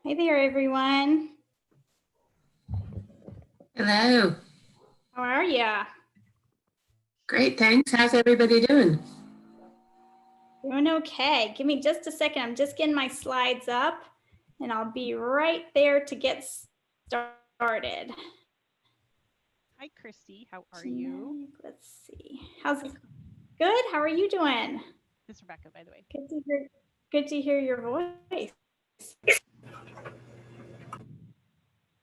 Hi there, everyone. Hello. How are ya? Great, thanks. How's everybody doing? Doing okay. Give me just a second. I'm just getting my slides up and I'll be right there to get started. Hi, Christy. How are you? Let's see. How's it? Good. How are you doing? This is Rebecca, by the way. Good to hear your voice.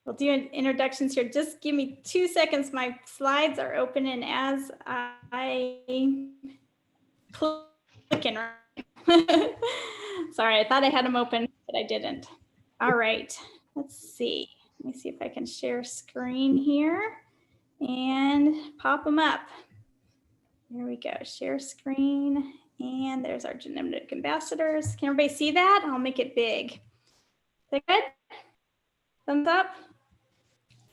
We'll do introductions here. Just give me 2 seconds. My slides are open, and as I click in, sorry, I thought I had them open, but I didn't. All right, let's see. Let me see if I can share screen here and pop them up. Here we go, share screen. And there's our genetic ambassadors. Can everybody see that? I'll make it big. Is that good? Thumbs up?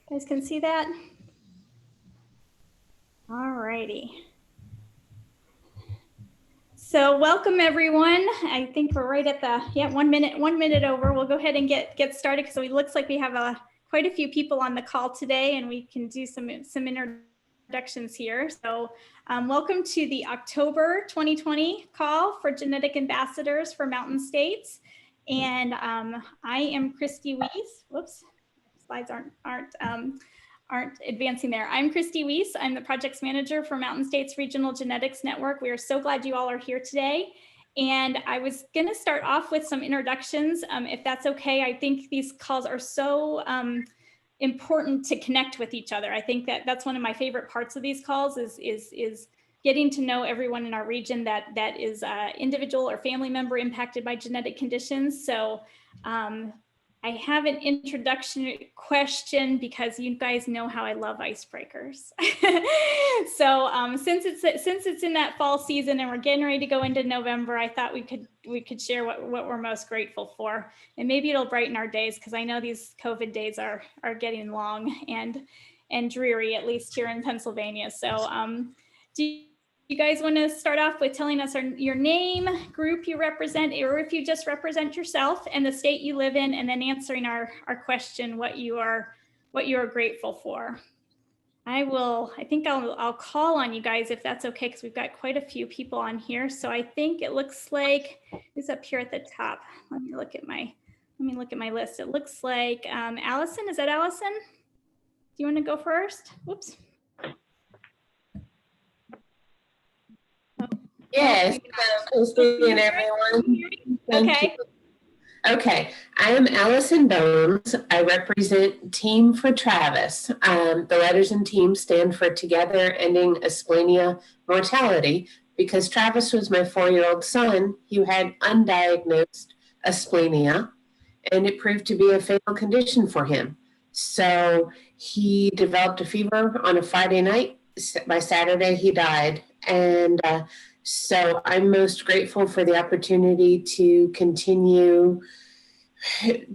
You guys can see that? All righty. So welcome everyone. I think we're right at the 1 minute over. We'll go ahead and get started because it looks like we have quite a few people on the call today, and we can do some introductions here. So welcome to the October 2020 call for Genetic Ambassadors for Mountain States. And I am Christy Weiss. Whoops, slides aren't advancing there. I'm Christy Weiss. I'm the projects manager for Mountain States Regional Genetics Network. We are so glad you all are here today. And I was gonna start off with some introductions, if that's okay. I think these calls are so important to connect with each other. I think that's one of my favorite parts of these calls is getting to know everyone in our region that is individual or family member impacted by genetic conditions. So I have an introduction question because you guys know how I love icebreakers. So since it's in that fall season and we're getting ready to go into November, I thought we could share what we're most grateful for, and maybe it'll brighten our days because I know these COVID days are getting long and dreary, at least here in Pennsylvania. So do you guys want to start off with telling us your name, group you represent, or if you just represent yourself and the state you live in, and then answering our question, what you are grateful for? I think I'll call on you guys if that's okay, because we've got quite a few people on here. So I think it looks like who's up here at the top. Let me look at my list. It looks like Allison. Is that Allison? Do you want to go first? Whoops. Yes, Christy and everyone. Okay. Okay, I am Allison Bones. I represent Team for Travis. The letters in team stand for Together Ending Asplenia Mortality, because Travis was my 4-year-old son who had undiagnosed asplenia, and it proved to be a fatal condition for him. So he developed a fever on a Friday night. By Saturday, he died. And so I'm most grateful for the opportunity to continue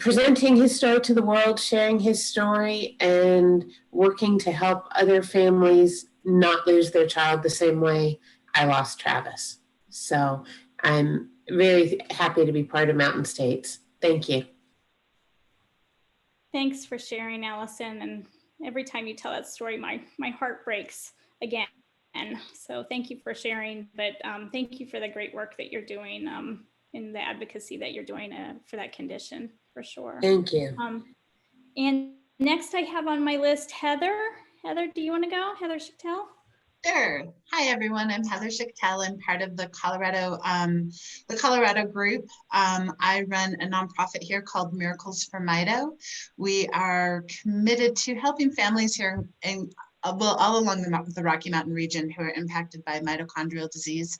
presenting his story to the world, sharing his story, and working to help other families not lose their child the same way I lost Travis. So I'm very happy to be part of Mountain States. Thank you. Thanks for sharing, Allison. And every time you tell that story, my heart breaks again. And so thank you for sharing, but thank you for the great work that you're doing in the advocacy that you're doing for that condition, for sure. Thank you. And next I have on my list, Heather. Heather, do you want to go? Heather Schachtel? Sure. Hi, everyone. I'm Heather Schachtel. I'm part of the Colorado group. I run a nonprofit here called Miracles for Mito. We are committed to helping families here in all along the Rocky Mountain region who are impacted by mitochondrial disease.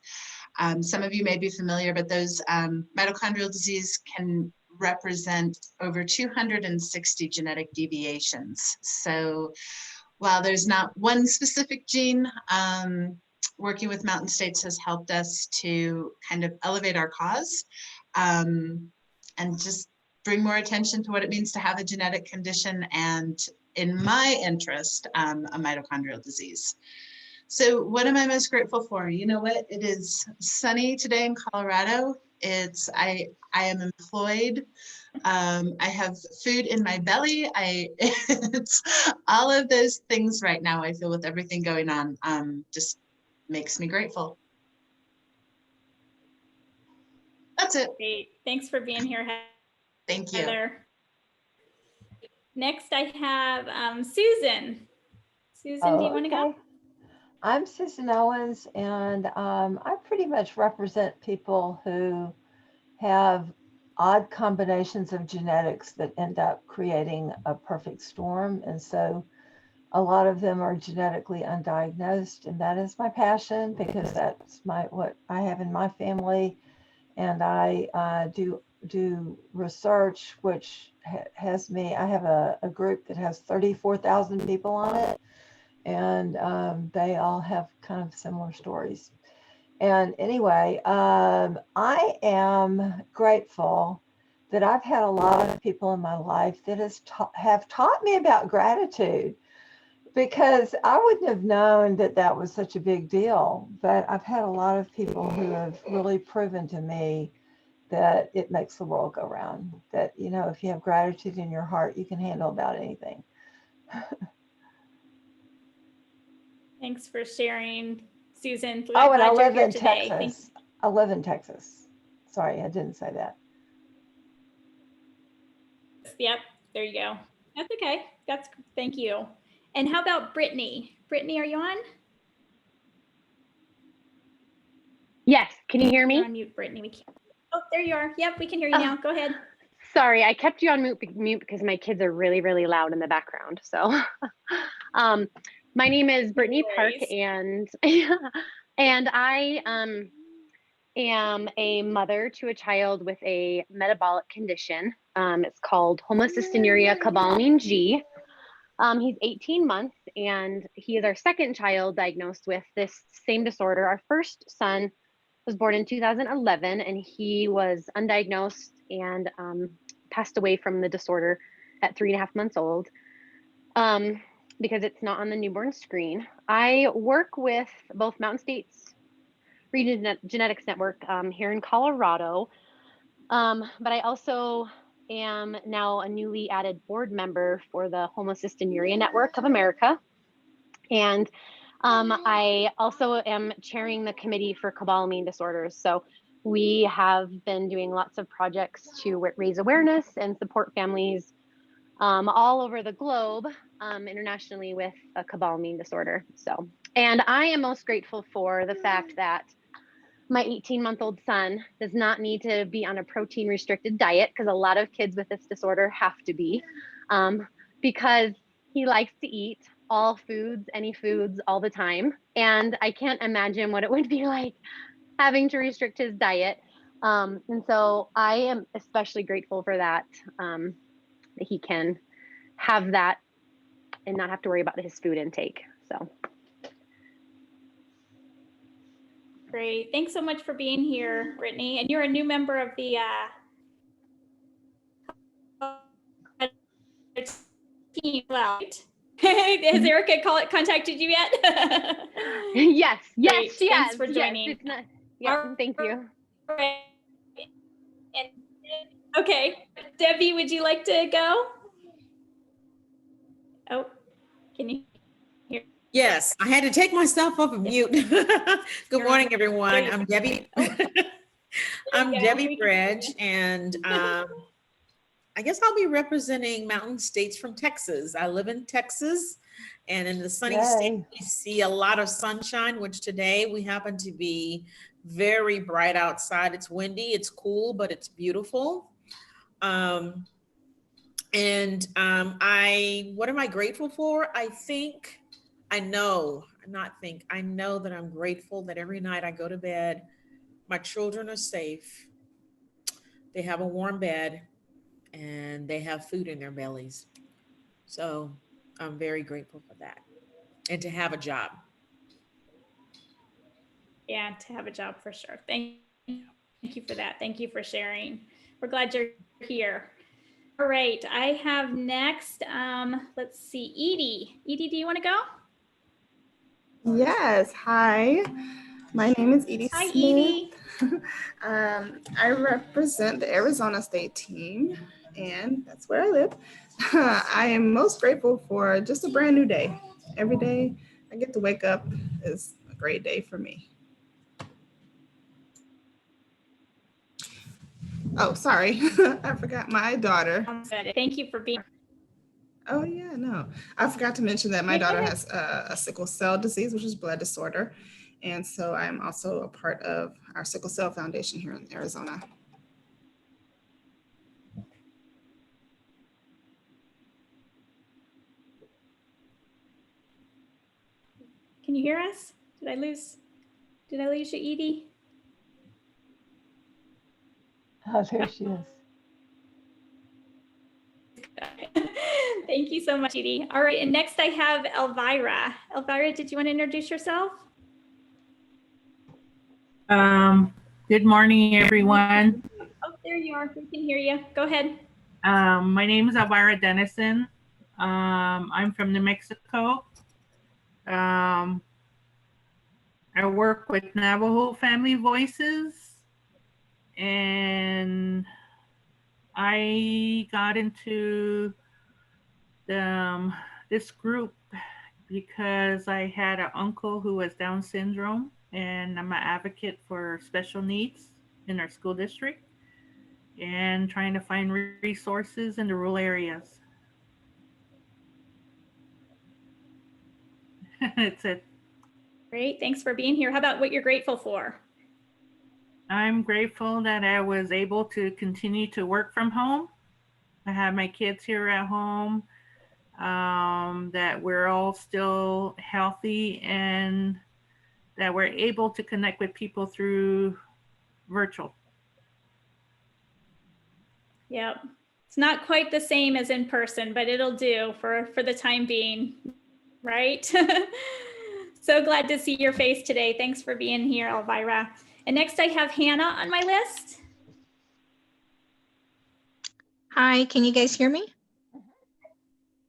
Some of you may be familiar, but those mitochondrial disease can represent over 260 genetic deviations. So while there's not one specific gene, working with Mountain States has helped us to kind of elevate our cause and just bring more attention to what it means to have a genetic condition, and in my interest, a mitochondrial disease. So what am I most grateful for? You know what? It is sunny today in Colorado. I am employed. I have food in my belly. It's all of those things right now. I feel with everything going on, just makes me grateful. That's it. Great. Thanks for being here, Thank you. Heather. Next, I have Susan. Susan, do you want to go? I'm Susan Owens, and I pretty much represent people who have odd combinations of genetics that end up creating a perfect storm. And so a lot of them are genetically undiagnosed, and that is my passion because that's what I have in my family. And I do research, which has me, I have a group that has 34,000 people on it, and they all have kind of similar stories. And anyway, I am grateful that I've had a lot of people in my life that have taught me about gratitude, because I wouldn't have known that that was such a big deal. But I've had a lot of people who have really proven to me that it makes the world go round, that, you know, if you have gratitude in your heart, you can handle about anything. Thanks for sharing, Susan. Oh, and I Glad you're live here in today. Texas. I live in Texas. Sorry, I didn't say that. Yep, there you go. That's okay. Thank you. And how about Brittany? Brittany, are you on? Yes, can you hear You're me? on mute, Brittany. We can't. Oh, there you are. Yep, we can hear you now. Go ahead. Sorry, I kept you on mute because my kids are really, really loud in the background. So, my name is Brittany Park, and and I am a mother to a child with a metabolic condition. It's called homocystinuria cobalamin G. He's 18 months, and he is our second child diagnosed with this same disorder. Our first son was born in 2011, and he was undiagnosed and passed away from the disorder at 3.5 months old because it's not on the newborn screen. I work with both Mountain States Region Genetics Network here in Colorado, but I also am now a newly added board member for the Homocystinuria Network of America. And I also am chairing the committee for cobalamin disorders. So we have been doing lots of projects to raise awareness and support families all over the globe internationally with a cobalamin disorder. So, and I am most grateful for the fact that my 18-month-old son does not need to be on a protein restricted diet, because a lot of kids with this disorder have to be, because he likes to eat all foods, any foods, all the time. And I can't imagine what it would be like having to restrict his diet. And so I am especially grateful for that, that he can have that and not have to worry about his food intake. So. Great. Thanks so much for being here, Brittany. And you're a new member of the team. Well, has Erica contacted you yet? Yes, Great. she Thanks has. for joining. Yes, it's not, yeah, thank you. Right. Okay, Debbie, would you like to go? Oh, can you hear? Yes, I had to take myself off of mute. Good morning, everyone. I'm Debbie. I'm Debbie Bridge, and I guess I'll be representing Mountain States from Texas. I live in Texas, and in the sunny state, we see a lot of sunshine, which today we happen to be very bright outside. It's windy, it's cool, but it's beautiful. What am I grateful for? I know that I'm grateful that every night I go to bed, my children are safe. They have a warm bed and they have food in their bellies. So I'm very grateful for that, and to have a job. Yeah, to have a job for sure. Thank you for that. Thank you for sharing. We're glad you're here. All right, I have next, let's see, Edie. Edie, do you want to go? Yes, hi. My name is Edie Hi, Smith. Edie. I represent the Arizona State team, and that's where I live. I am most grateful for just a brand new day. Every day I get to wake up is a great day for me. Oh, sorry. I forgot my daughter. Thank you for being. Oh, yeah, no. I forgot to mention that my Yeah, go daughter ahead. has a sickle cell disease, which is blood disorder. And so I'm also a part of our Sickle Cell Foundation here in Arizona. Can you hear us? Did I lose you, Edie? Oh, there she is. Thank you so much, Edie. All right, and next I have Elvira. Elvira, did you want to introduce yourself? Good morning, everyone. Oh, there you are. We can hear you. Go ahead. My name is Elvira Dennison. I'm from New Mexico. I work with Navajo Family Voices, and I got into this group because I had an uncle who was Down syndrome, and I'm an advocate for special needs in our school district and trying to find resources in the rural areas. That's it. Great. Thanks for being here. How about what you're grateful for? I'm grateful that I was able to continue to work from home. I have my kids here at home, that we're all still healthy and that we're able to connect with people through virtual. Yep. It's not quite the same as in person, but it'll do for the time being, right? So glad to see your face today. Thanks for being here, Elvira. And next I have Hannah on my list. Hi, can you guys hear me?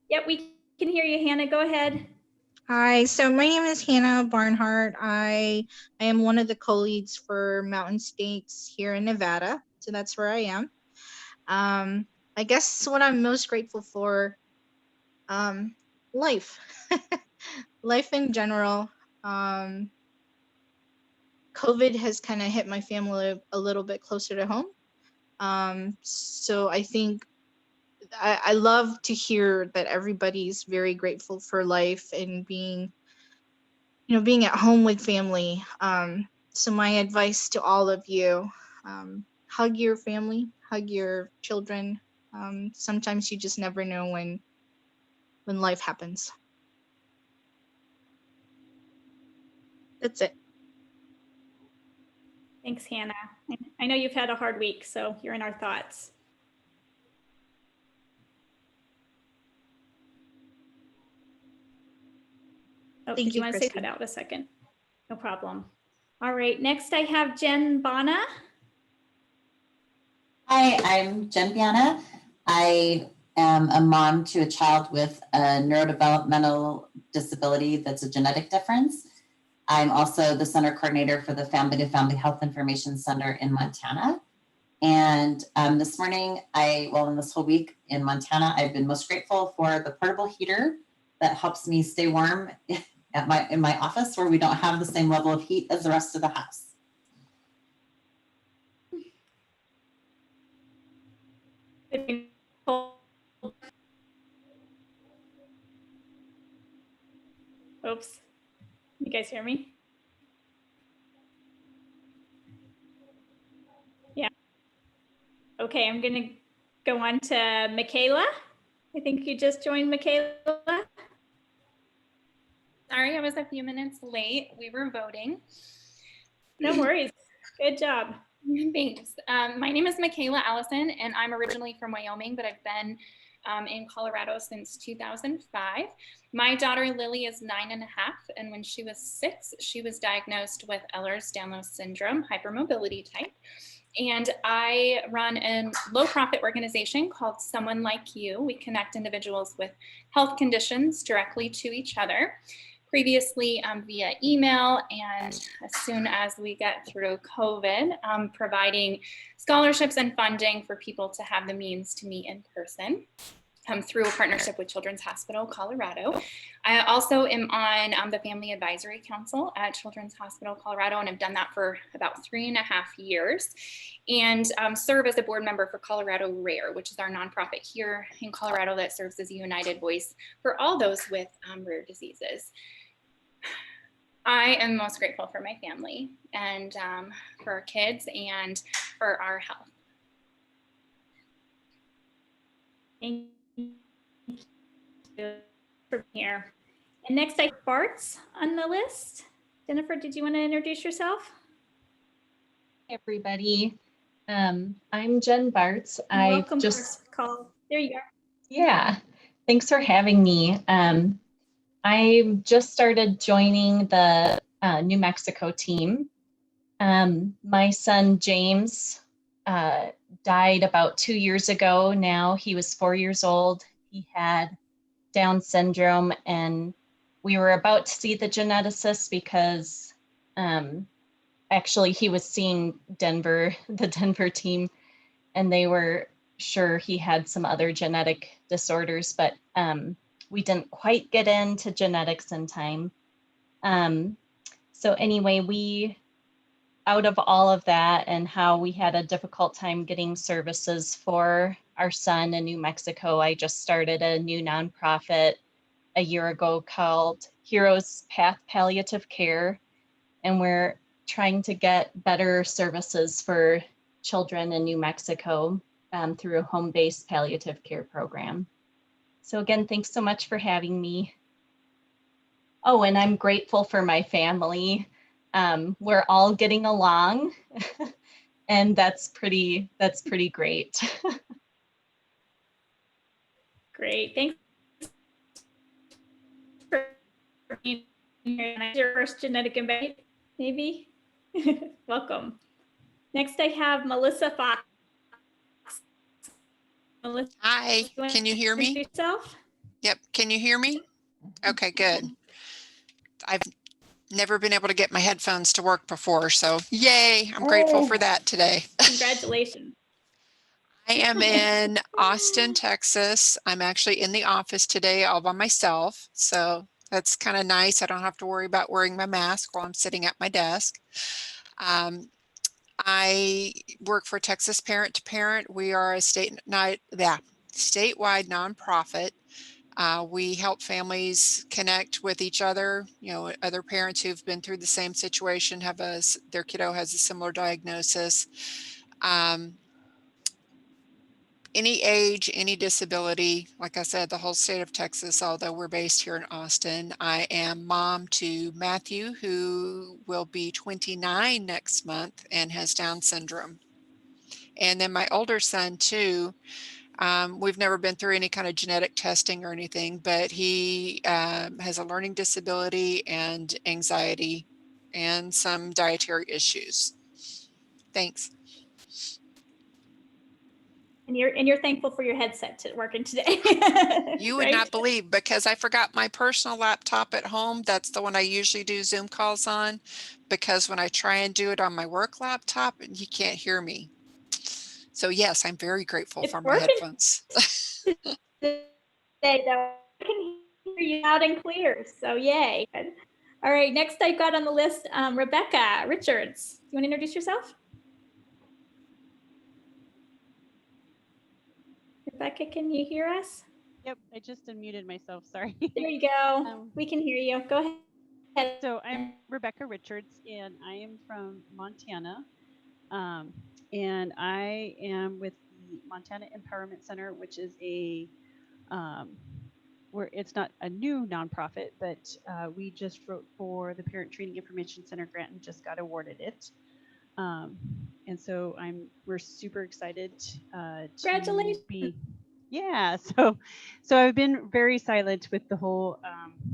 Yep, we can hear you, Hannah. Go ahead. Hi, so my name is Hannah Barnhart. I am one of the co-leads for Mountain States here in Nevada. So that's where I am. I guess what I'm most grateful for, life. Life in general. COVID has kind of hit my family a little bit closer to home. So I think I love to hear that everybody's very grateful for life and being at home with family. So my advice to all of you, hug your family, hug your children. Sometimes you just never know when life happens. That's it. Thanks, Hannah. I know you've had a hard week, so you're in our thoughts. Oh, did you want to say cut out a second? No problem. All right, next I have Jen Bana. Hi, I'm Jen Biana. I am a mom to a child with a neurodevelopmental disability that's a genetic difference. I'm also the center coordinator for the Family to Family Health Information Center in Montana. And this morning, in this whole week in Montana, I've been most grateful for the portable heater that helps me stay warm in my office, where we don't have the same level of heat as the rest of the house. Oops. You guys hear me? Yeah. Okay, I'm gonna go on to Michaela. I think you just joined, Michaela. Sorry, I was a few minutes late. We were voting. No worries. Good job. Thanks. My name is Michaela Allison, and I'm originally from Wyoming, but I've been in Colorado since 2005. My daughter Lily is 9.5, and when she was 6, she was diagnosed with Ehlers-Danlos syndrome, hypermobility type. And I run a low-profit organization called Someone Like You. We connect individuals with health conditions directly to each other. previously via email, and as soon as we get through COVID, providing scholarships and funding for people to have the means to meet in person. Through a partnership with Children's Hospital Colorado. I also am on the Family Advisory Council at Children's Hospital Colorado, and I've done that for about 3.5 years, and serve as a board member for Colorado Rare, which is our nonprofit here in Colorado that serves as a united voice for all those with rare diseases. I am most grateful for my family and for our kids and for our health. Thank from here. And next I have Bart's on the list. Jennifer, did you want to introduce yourself? Hey everybody. I'm Jen Bartz. Welcome to our call. There you are. Yeah, thanks for having me. I just started joining the New Mexico team. My son James died about 2 years ago now. He was 4 years old. He had Down syndrome, and we were about to see the geneticist because actually he was seeing the Denver team, and they were sure he had some other genetic disorders, but we didn't quite get into genetics in time. So anyway, out of all of that and how we had a difficult time getting services for our son in New Mexico, I just started a new nonprofit a year ago called Heroes Path Palliative Care. And we're trying to get better services for children in New Mexico through a home-based palliative care program. So again, thanks so much for having me. Oh, and I'm grateful for my family. We're all getting along and that's pretty great. Great, thanks for being here. Your first genetic invite, maybe? Welcome. Next I have Melissa Fox. Melissa, hi, can you hear me? Yourself? Yep, can you hear me? Okay, good. I've never been able to get my headphones to work before, so yay, I'm grateful for that today. Congratulations. I am in Austin, Texas. I'm actually in the office today all by myself, so that's kind of nice. I don't have to worry about wearing my mask while I'm sitting at my desk. I work for Texas Parent to Parent. We are a statewide nonprofit. We help families connect with each other, other parents who've been through the same situation, their kiddo has a similar diagnosis. Any age, any disability, like I said, the whole state of Texas, although we're based here in Austin. I am mom to Matthew, who will be 29 next month and has Down syndrome. And then my older son too, we've never been through any kind of genetic testing or anything, but he has a learning disability and anxiety and some dietary issues. Thanks. And you're thankful for your headset working today. You would not believe, because I forgot my personal laptop at home. That's the one I usually do Zoom calls on, because when I try and do it on my work laptop, you can't hear me. So yes, I'm very grateful for my headphones. Today, though, I can hear you loud and clear, so yay. All right, next I've got on the list, Rebecca Richards. You want to introduce yourself? Rebecca, can you hear us? Yep, I just unmuted myself, sorry. There you go. We can hear you. Go ahead. So I'm Rebecca Richards, and I am from Montana. And I am with the Montana Empowerment Center, which is where it's not a new nonprofit, but we just wrote for the Parent Training Information Center grant and just got awarded it. And so we're super excited Congratulations. to be, yeah. So I've been very silent with the whole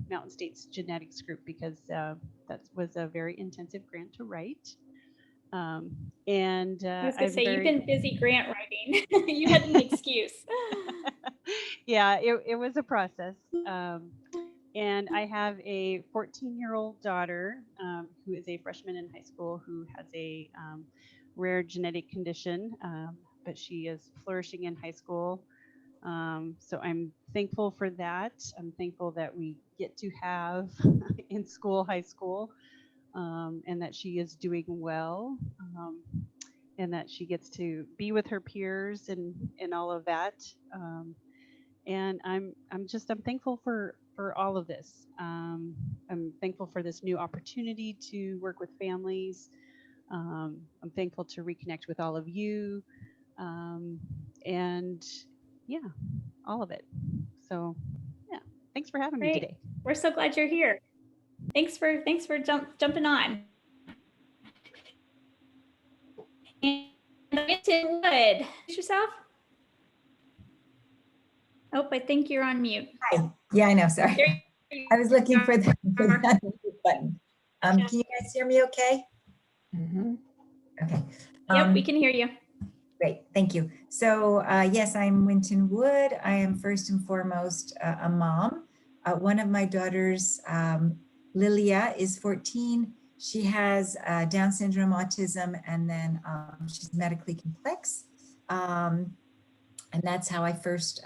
Mountain States Genetics group, because that was a very intensive grant to write. And I was gonna say, you've been busy grant writing. You had an excuse. Yeah, it was a process. And I have a 14-year-old daughter who is a freshman in high school who has a rare genetic condition, but she is flourishing in high school. So I'm thankful for that. I'm thankful that we get to have in school, high school, and that she is doing well, and that she gets to be with her peers and all of that. And I'm thankful for all of this. I'm thankful for this new opportunity to work with families. I'm thankful to reconnect with all of you, and yeah, all of it. So yeah, thanks for having me today. We're so glad you're here. Thanks for jumping on. And Winton Wood, yourself. Oh, I think you're on mute. Hi. Yeah, I know. Sorry. I was looking for the button. Can you guys hear me okay? Mm-hmm. Okay. Yep, we can hear you. Great. Thank you. So yes, I'm Winton Wood. I am first and foremost a mom. One of my daughters, Lilia, is 14. She has Down syndrome, autism, and then she's medically complex. And that's how I first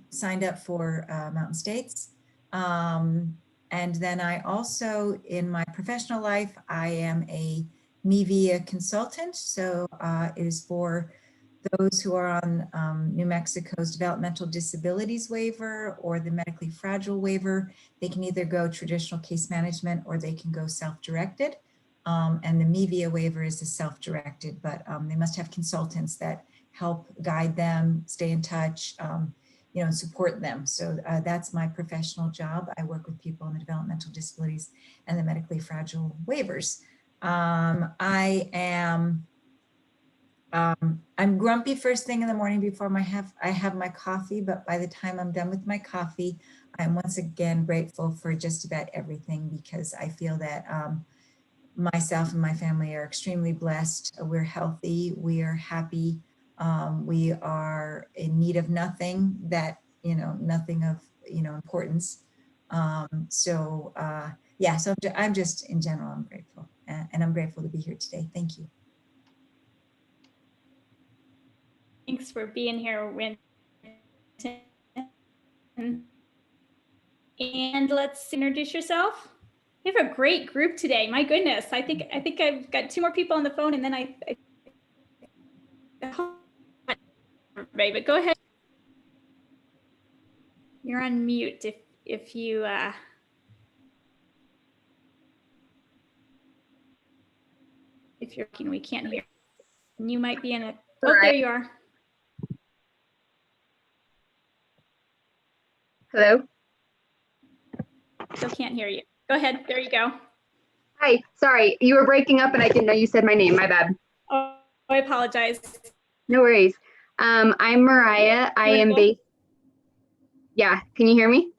signed up for Mountain States. And then I also, in my professional life, I am a MEVIA consultant. So it is for those who are on New Mexico's developmental disabilities waiver or the medically fragile waiver. They can either go traditional case management or they can go self-directed. And the MEVIA waiver is the self-directed, but they must have consultants that help guide them, stay in touch, and support them. So that's my professional job. I work with people on the developmental disabilities and the medically fragile waivers. I'm grumpy first thing in the morning before I have my coffee, but by the time I'm done with my coffee, I'm once again grateful for just about everything, because I feel that myself and my family are extremely blessed. We're healthy, we are happy, we are in need of nothing nothing of importance. So I'm just, in general, I'm grateful, and I'm grateful to be here today. Thank you. Thanks for being here, Winton. And let's introduce yourself. We have a great group today. My goodness, I think I've got 2 more people on the phone, and then but go ahead. You're on mute if you if you're we can't hear. You might be in a there you are. Hello? Still can't hear you. Go ahead. There you go. Hi. Sorry, you were breaking up and I didn't know you said my name. My bad. Oh, I apologize. No worries. I'm Mariah. I am based. Yeah. Can you hear me?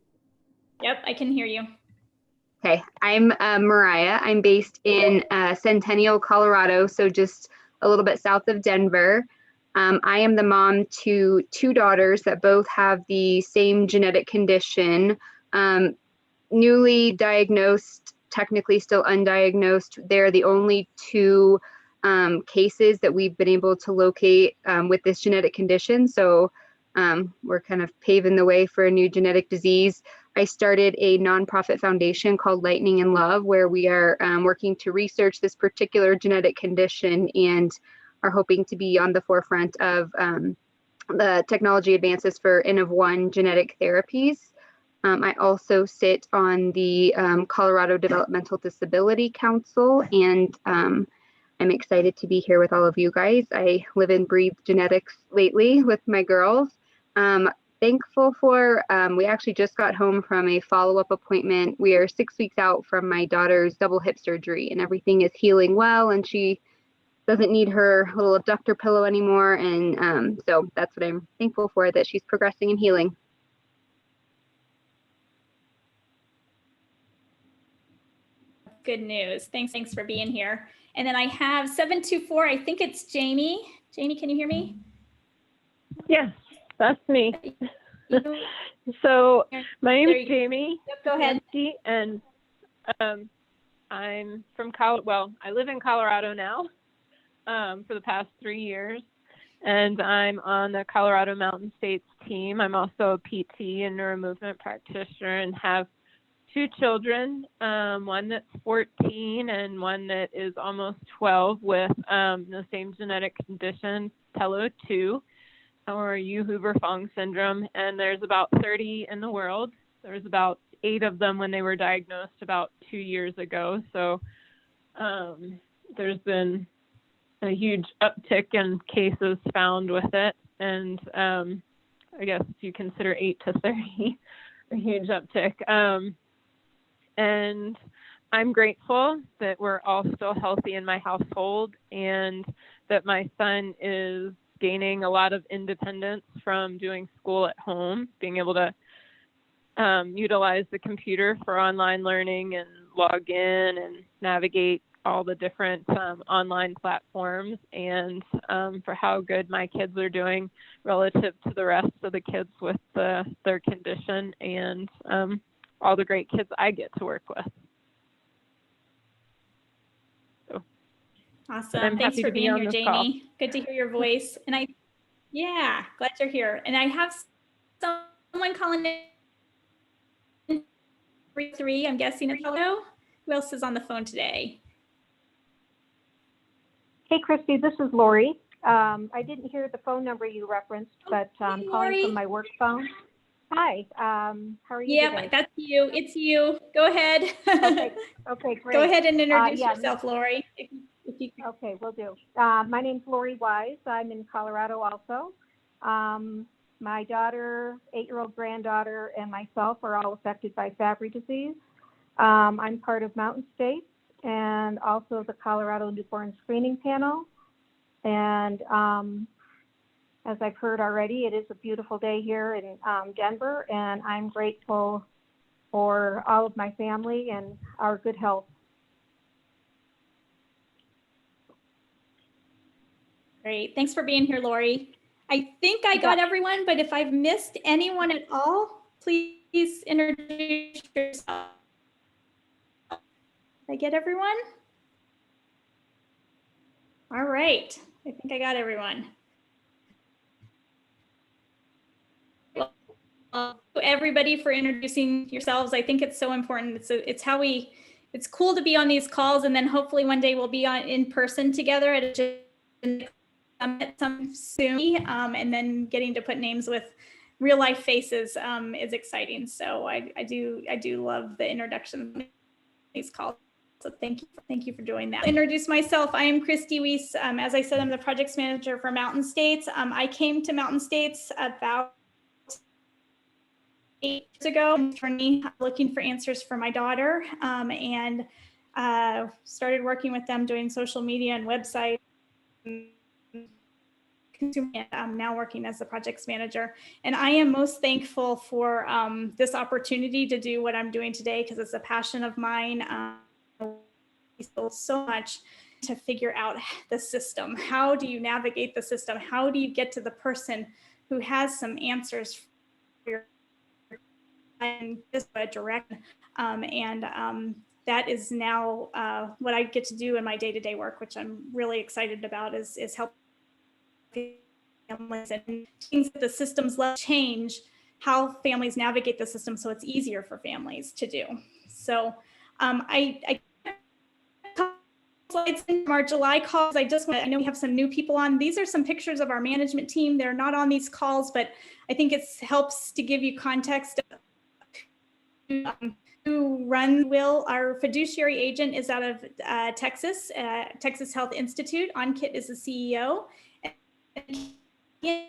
Yep, I can hear you. Okay. I'm Mariah. I'm based in Centennial, Colorado, so just a little bit south of Denver. I am the mom to 2 daughters that both have the same genetic condition. Newly diagnosed, technically still undiagnosed. They're the only 2 cases that we've been able to locate with this genetic condition. So we're kind of paving the way for a new genetic disease. I started a nonprofit foundation called Lightning in Love, where we are working to research this particular genetic condition and are hoping to be on the forefront of the technology advances for N-of-1 genetic therapies. I also sit on the Colorado Developmental Disability Council, and I'm excited to be here with all of you guys. I live and breathe genetics lately with my girls. Thankful for, we actually just got home from a follow-up appointment. We are 6 weeks out from my daughter's double hip surgery, and everything is healing well, and she doesn't need her little abductor pillow anymore. And so that's what I'm thankful for, that she's progressing and healing. Good news. Thanks for being here. And then I have 724. I think it's Jamie. Jamie, can you hear me? Yes, that's me. So my name is Jamie. Yep, go ahead. And I'm from I live in Colorado now for the past 3 years, and I'm on the Colorado Mountain States team. I'm also a PT and neuromovement practitioner and have 2 children, one that's 14 and one that is almost 12 with the same genetic condition, TELO2, or Yu-Hoover-Fong syndrome. And there's about 30 in the world. There's about 8 of them when they were diagnosed about 2 years ago. So there's been a huge uptick in cases found with it. And I guess if you consider 8 to 30, a huge uptick. And I'm grateful that we're all still healthy in my household and that my son is gaining a lot of independence from doing school at home, being able to utilize the computer for online learning and log in and navigate all the different online platforms, and for how good my kids are doing relative to the rest of the kids with their condition, and all the great kids I get to work with. So, awesome. Thanks for being here, Jamie. Good to hear your voice. And glad you're here. And I have someone calling in 3, I'm guessing it's hello. Who else is on the phone today? Hey, Christy, this is Lori. I didn't hear the phone number you referenced, but I'm calling from my work phone. Hi, how are you today? Yep, that's you. It's you. Go ahead. Okay, great. Go ahead and introduce yourself, Lori. If you Okay, will do. My name's Lori Wise. I'm in Colorado also. My daughter, 8-year-old granddaughter, and myself are all affected by Fabry disease. I'm part of Mountain States and also the Colorado Newborn Screening Panel. And as I've heard already, it is a beautiful day here in Denver, and I'm grateful for all of my family and our good health. Great. Thanks for being here, Lori. I think I got everyone, but if I've missed anyone at all, please introduce yourself. Did I get everyone? All right. I think I got everyone. Everybody for introducing yourselves. I think it's so important. It's cool to be on these calls, and then hopefully one day we'll be in person together at a summit soon, and then getting to put names with real life faces is exciting. So I do love the introduction of these calls. So thank you for doing that. I'll introduce myself. I am Christy Weiss. As I said, I'm the projects manager for Mountain States. I came to Mountain States about 8 years ago, looking for answers for my daughter, and started working with them doing social media and website. I'm now working as the projects manager, and I am most thankful for this opportunity to do what I'm doing today, because it's a passion of mine. So much to figure out the system. How do you navigate the system? How do you get to the person who has some answers for your and just a direct that is now what I get to do in my day-to-day work, which I'm really excited about, is helping families and things that the systems let change how families navigate the system so it's easier for families to do. So I slides from our July calls. I know we have some new people on. These are some pictures of our management team. They're not on these calls, but I think it helps to give you context of who runs our fiduciary agent is out of Texas, Texas Health Institute. Ankit is the CEO. And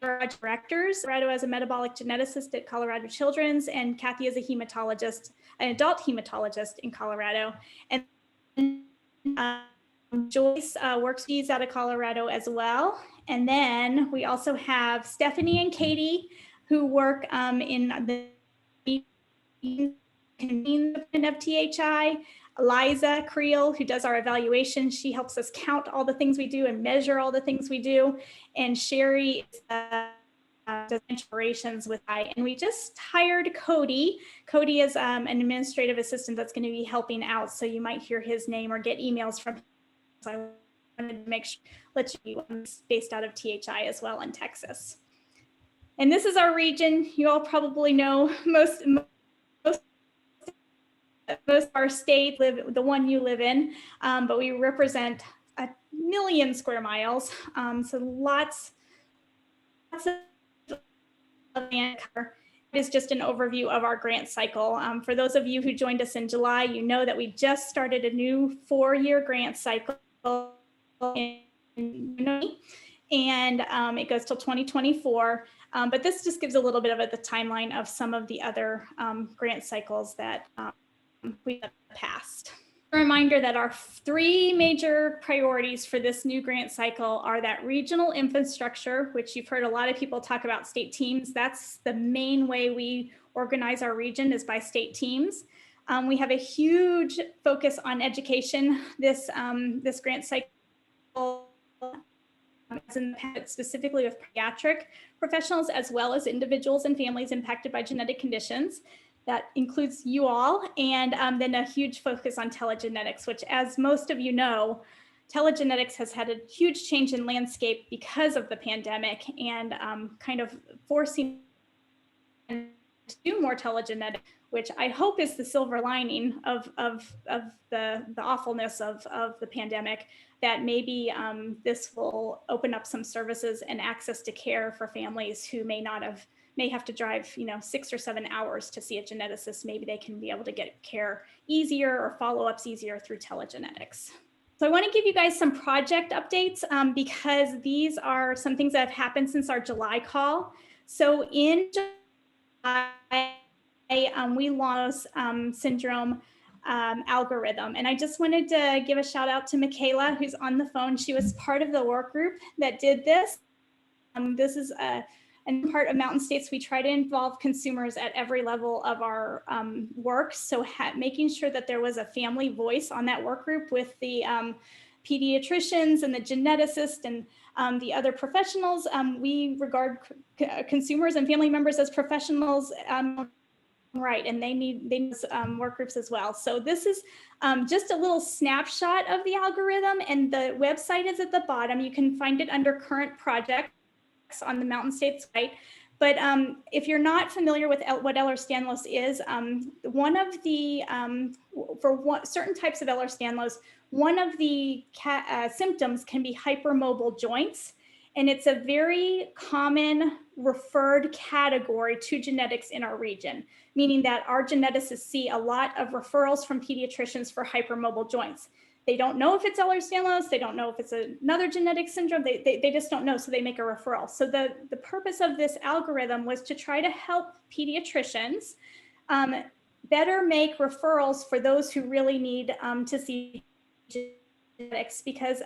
our directors, Colorado as a metabolic geneticist at Colorado Children's, and Kathy is a hematologist, an adult hematologist in Colorado. And Joyce works fees out of Colorado as well. And then we also have Stephanie and Katie, who work in the of THI, Eliza Creel, who does our evaluation. She helps us count all the things we do and measure all the things we do. And Sherry is does operations with I, and we just hired Cody. Cody is an administrative assistant that's going to be helping out, so you might hear his name or get emails from him. So I wanted to make sure, let you know, based out of THI as well in Texas. And this is our region. You all probably know most of our state, the one you live in, but we represent 1 million square miles. So lots of land cover. It is just an overview of our grant cycle. For those of you who joined us in July, you know that we just started a new 4-year grant cycle and it goes till 2024. But this just gives a little bit of the timeline of some of the other grant cycles that we've passed. A reminder that our 3 major priorities for this new grant cycle are that regional infrastructure, which you've heard a lot of people talk about state teams. That's the main way we organize our region, is by state teams. We have a huge focus on education. This grant cycle, specifically with pediatric professionals, as well as individuals and families impacted by genetic conditions. That includes you all, and then a huge focus on telegenetics, which, as most of you know, telegenetics has had a huge change in landscape because of the pandemic, and kind of forcing to do more telegenetics, which I hope is the silver lining of the awfulness of the pandemic, that maybe this will open up some services and access to care for families who may have to drive 6 or 7 hours to see a geneticist. Maybe they can be able to get care easier or follow-ups easier through telegenetics. So I want to give you guys some project updates because these are some things that have happened since our July call. So in July, we launched syndrome algorithm. And I just wanted to give a shout out to Michaela, who's on the phone. She was part of the work group that did this. This is and part of Mountain States. We try to involve consumers at every level of our work. So making sure that there was a family voice on that work group with the pediatricians and the geneticists and the other professionals. We regard consumers and family members as professionals, right, and they need work groups as well. So this is just a little snapshot of the algorithm, and the website is at the bottom. You can find it under current projects on the Mountain States site. But if you're not familiar with what Ehlers-Danlos is, one of the, certain types of Ehlers-Danlos, one of the symptoms can be hypermobile joints. And it's a very common referred category to genetics in our region, meaning that our geneticists see a lot of referrals from pediatricians for hypermobile joints. They don't know if it's Ehlers-Danlos, they don't know if it's another genetic syndrome, they just don't know, so they make a referral. So the purpose of this algorithm was to try to help pediatricians better make referrals for those who really need to see genetics, because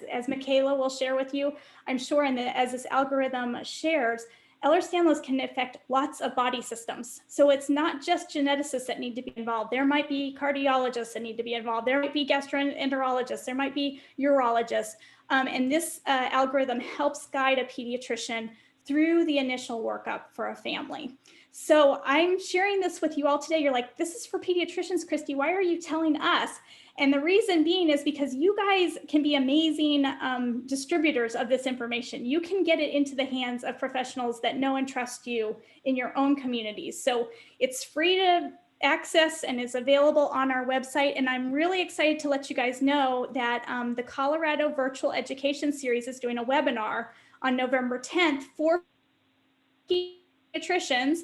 as Michaela will share with you, I'm sure, and as this algorithm shares, Ehlers-Danlos can affect lots of body systems. So it's not just geneticists that need to be involved. There might be cardiologists that need to be involved. There might be gastroenterologists. There might be urologists. And this algorithm helps guide a pediatrician through the initial workup for a family. So I'm sharing this with you all today. You're like, this is for pediatricians, Christy. Why are you telling us? And the reason being is because you guys can be amazing distributors of this information. You can get it into the hands of professionals that know and trust you in your own communities. So it's free to access and is available on our website. And I'm really excited to let you guys know that the Colorado Virtual Education Series is doing a webinar on November 10th for pediatricians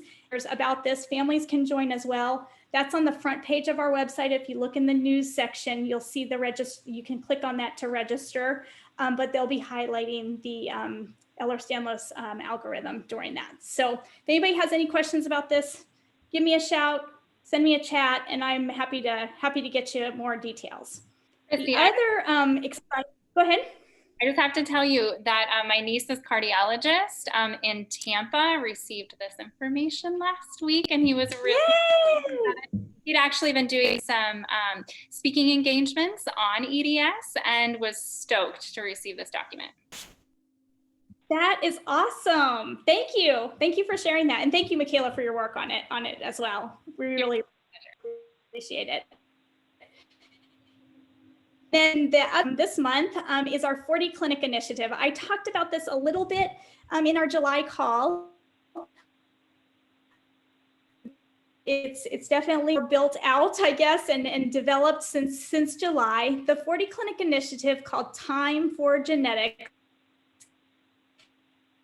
about this. Families can join as well. That's on the front page of our website. If you look in the news section, you'll see the register. You can click on that to register, but they'll be highlighting the Ehlers-Danlos algorithm during that. So if anybody has any questions about this, give me a shout, send me a chat, and I'm happy to get you more details. Christy, the other exciting, go ahead. I just have to tell you that my niece's cardiologist in Tampa received this information last week, and he was really he'd actually been doing some speaking engagements on EDS and was stoked to receive this document. That is awesome. Thank you. Thank you for sharing that. And thank you, Michaela, for your work on it as well. We really appreciate it. Then this month is our 40 Clinic Initiative. I talked about this a little bit in our July call. It's definitely built out, I guess, and developed since July. The 40 Clinic Initiative, called Time for Genetics,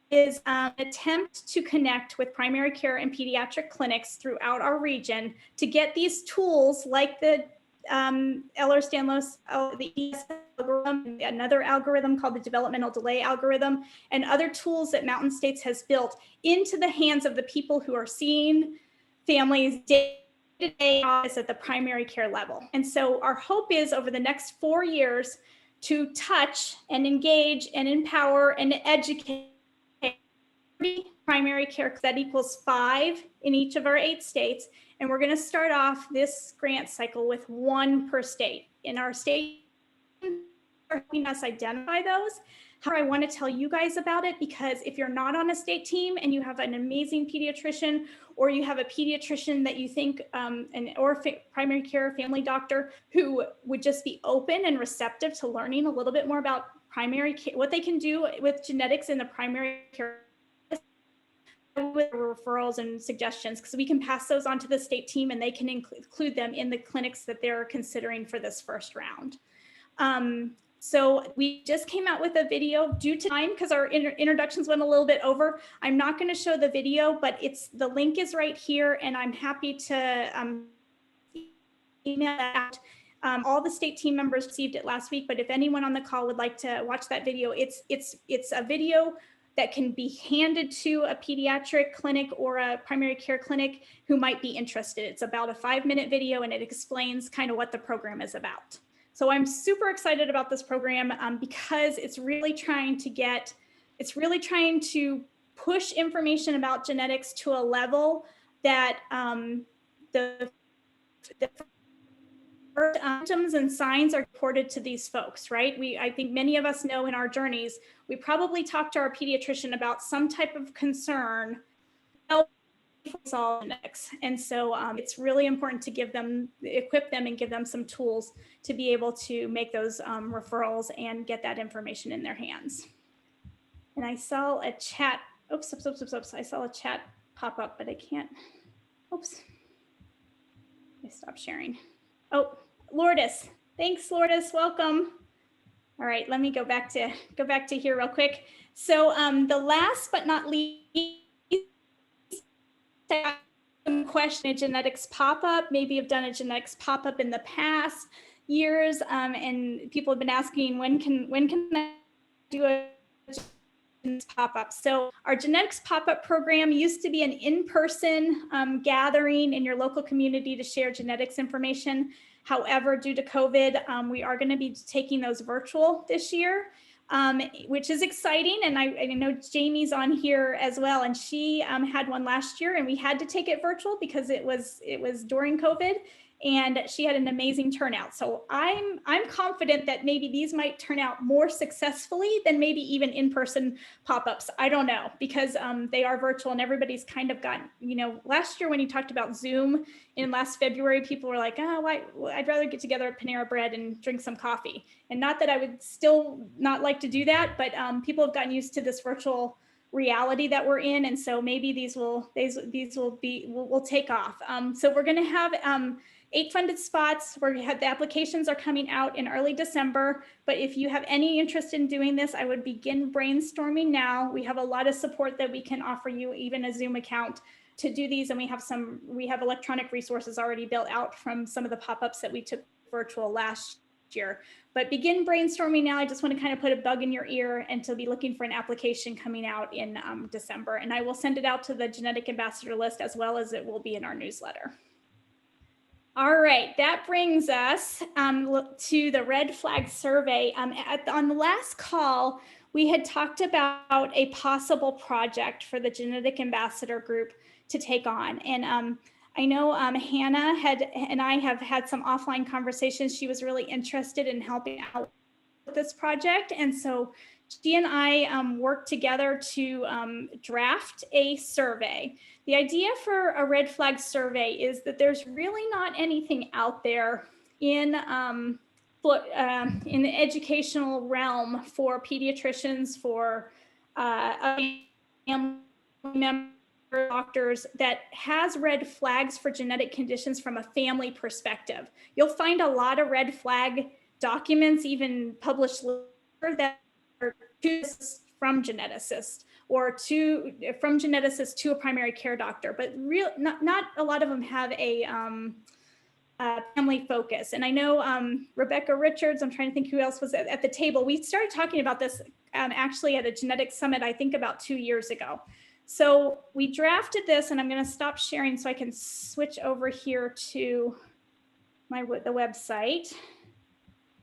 is an attempt to connect with primary care and pediatric clinics throughout our region to get these tools like the Ehlers-Danlos, the ES algorithm, another algorithm called the developmental delay algorithm, and other tools that Mountain States has built into the hands of the people who are seeing families day-to-day at the primary care level. And so our hope is over the next 4 years to touch and engage and empower and educate primary care. That equals 5 in each of our 8 states. And we're going to start off this grant cycle with 1 per state. In our state, helping us identify those. However, I want to tell you guys about it, because if you're not on a state team and you have an amazing pediatrician, or you have a pediatrician that you think, or primary care family doctor who would just be open and receptive to learning a little bit more about primary care, what they can do with genetics in the primary care, with referrals and suggestions, because we can pass those on to the state team and they can include them in the clinics that they're considering for this first round. So we just came out with a video due to time, because our introductions went a little bit over. I'm not going to show the video, but the link is right here, and I'm happy to email that out. All the state team members received it last week, but if anyone on the call would like to watch that video, it's a video that can be handed to a pediatric clinic or a primary care clinic who might be interested. It's about a 5-minute video, and it explains kind of what the program is about. So I'm super excited about this program because it's really trying to push information about genetics to a level that the symptoms and signs are reported to these folks, right? I think many of us know in our journeys, we probably talk to our pediatrician about some type of concern. And so it's really important to equip them and give them some tools to be able to make those referrals and get that information in their hands. And I saw a chat, oops, I saw a chat pop up, but I can't, oops. I stopped sharing. Oh, Lourdes, thanks Lourdes, welcome. All right, let me go back to here real quick. So the last but not least, some question, a genetics pop-up, maybe you've done a genetics pop-up in the past years, and people have been asking when can I do a pop-up. So our genetics pop-up program used to be an in-person gathering in your local community to share genetics information. However, due to COVID, we are going to be taking those virtual this year. Which is exciting. And I know Jamie's on here as well. And she had one last year, and we had to take it virtual because it was during COVID, and she had an amazing turnout. So I'm confident that maybe these might turn out more successfully than maybe even in-person pop-ups. I don't know, because they are virtual, and everybody's kind of gotten, last year when you talked about Zoom in last February, people were like, oh, I'd rather get together at Panera Bread and drink some coffee. And not that I would still not like to do that, but people have gotten used to this virtual reality that we're in. And so maybe these will take off. So we're going to have 8 funded spots where the applications are coming out in early December. But if you have any interest in doing this, I would begin brainstorming now. We have a lot of support that we can offer you, even a Zoom account to do these. And we have electronic resources already built out from some of the pop-ups that we took virtual last year. But begin brainstorming now. I just want to kind of put a bug in your ear and to be looking for an application coming out in December. And I will send it out to the genetic ambassador list, as well as it will be in our newsletter. All right, that brings us to the red flag survey. On the last call, we had talked about a possible project for the genetic ambassador group to take on. And I know Hannah and I have had some offline conversations. She was really interested in helping out with this project. And so she and I worked together to draft a survey. The idea for a red flag survey is that there's really not anything out there in the educational realm for pediatricians, for family members, doctors, that has red flags for genetic conditions from a family perspective. You'll find a lot of red flag documents, even published literature, that are from geneticists or from geneticists to a primary care doctor, but not a lot of them have a family focus. And I know Rebecca Richards, I'm trying to think who else was at the table. We started talking about this actually at a genetic summit, I think about 2 years ago. So we drafted this, and I'm going to stop sharing so I can switch over here to the website.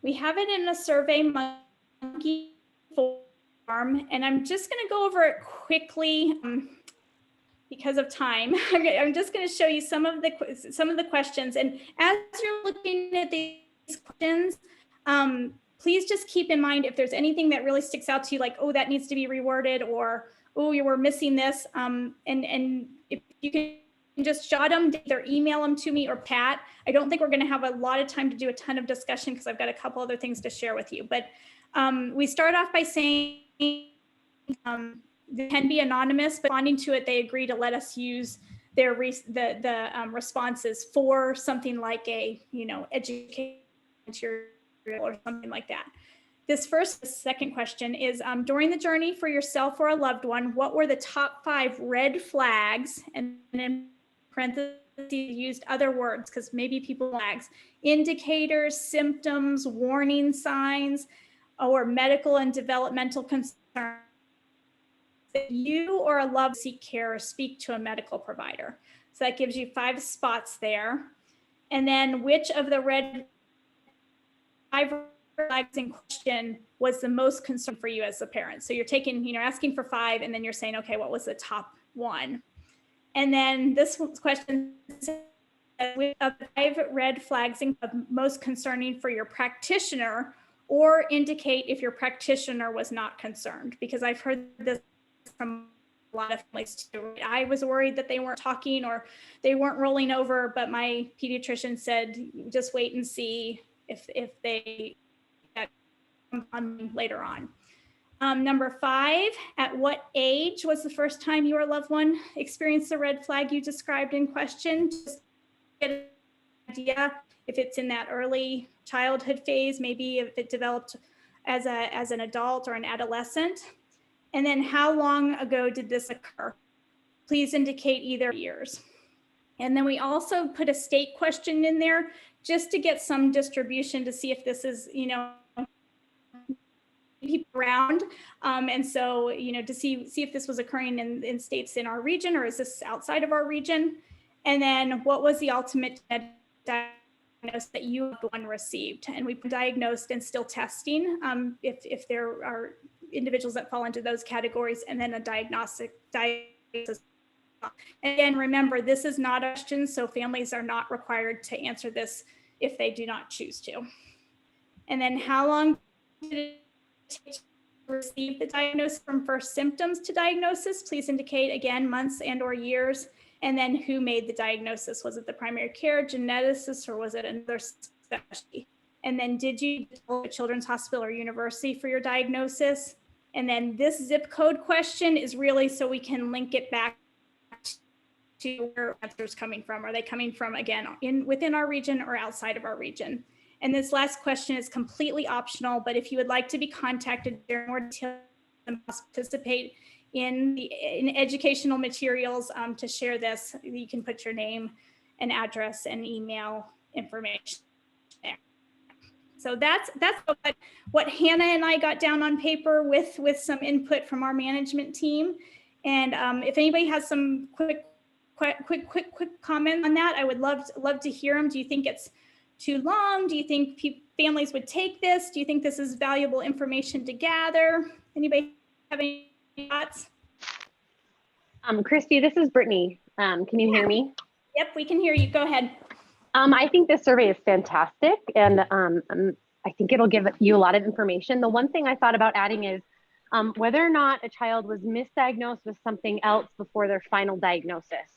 We have it in a Survey Monkey form, and I'm just going to go over it quickly because of time. I'm just going to show you some of the questions, and as you're looking at these questions, please just keep in mind if there's anything that really sticks out to you, like, oh, that needs to be reworded, or oh, you were missing this, and if you can just jot them, either email them to me or Pat. I don't think we're going to have a lot of time to do a ton of discussion because I've got a couple other things to share with you. But we start off by saying they can be anonymous, but responding to it, they agree to let us use their responses for something like a education material or something like that. This second question is, during the journey for yourself or a loved one, what were the top 5 red flags? And then parentheses used other words because maybe people flags, indicators, symptoms, warning signs, or medical and developmental concerns that you or a loved one seek care or speak to a medical provider. So that gives you 5 spots there. And then which of the 5 flags in question was the most concern for you as a parent? So you're taking, asking for 5, and then you're saying, okay, what was the top 1? And then this question says, which of the 5 red flags most concerning for your practitioner, or indicate if your practitioner was not concerned? Because I've heard this from a lot of families too. I was worried that they weren't talking or they weren't rolling over, but my pediatrician said, just wait and see if they on later on. Number 5, at what age was the first time your loved one experienced the red flag you described in question? Just get an idea if it's in that early childhood phase, maybe if it developed as an adult or an adolescent. And then how long ago did this occur? Please indicate either years. And then we also put a state question in there just to get some distribution to see if this is, people around, and so to see if this was occurring in states in our region, or is this outside of our region? And then what was the ultimate diagnosis that you one received? And we diagnosed and still testing if there are individuals that fall into those categories, and then a diagnosis. Again, remember, this is not a question, so families are not required to answer this if they do not choose to. And then how long did it take to receive the diagnosis from first symptoms to diagnosis? Please indicate, again, months and or years. And then who made the diagnosis? Was it the primary care geneticist, or was it another specialty? And then did you go to Children's Hospital or university for your diagnosis? And then this zip code question is really so we can link it back to where answers coming from. Are they coming from, again, within our region or outside of our region? And this last question is completely optional, but if you would like to be contacted in more detail and participate in educational materials to share this, you can put your name and address and email information there. So that's what Hannah and I got down on paper with some input from our management team. And if anybody has some quick comment on that, I would love to hear them. Do you think it's too long? Do you think families would take this? Do you think this is valuable information to gather? Anybody have any thoughts? Christy, this is Brittany. Can you hear me? Yep, we can hear you. Go ahead. I think this survey is fantastic, and I think it'll give you a lot of information. The one thing I thought about adding is whether or not a child was misdiagnosed with something else before their final diagnosis.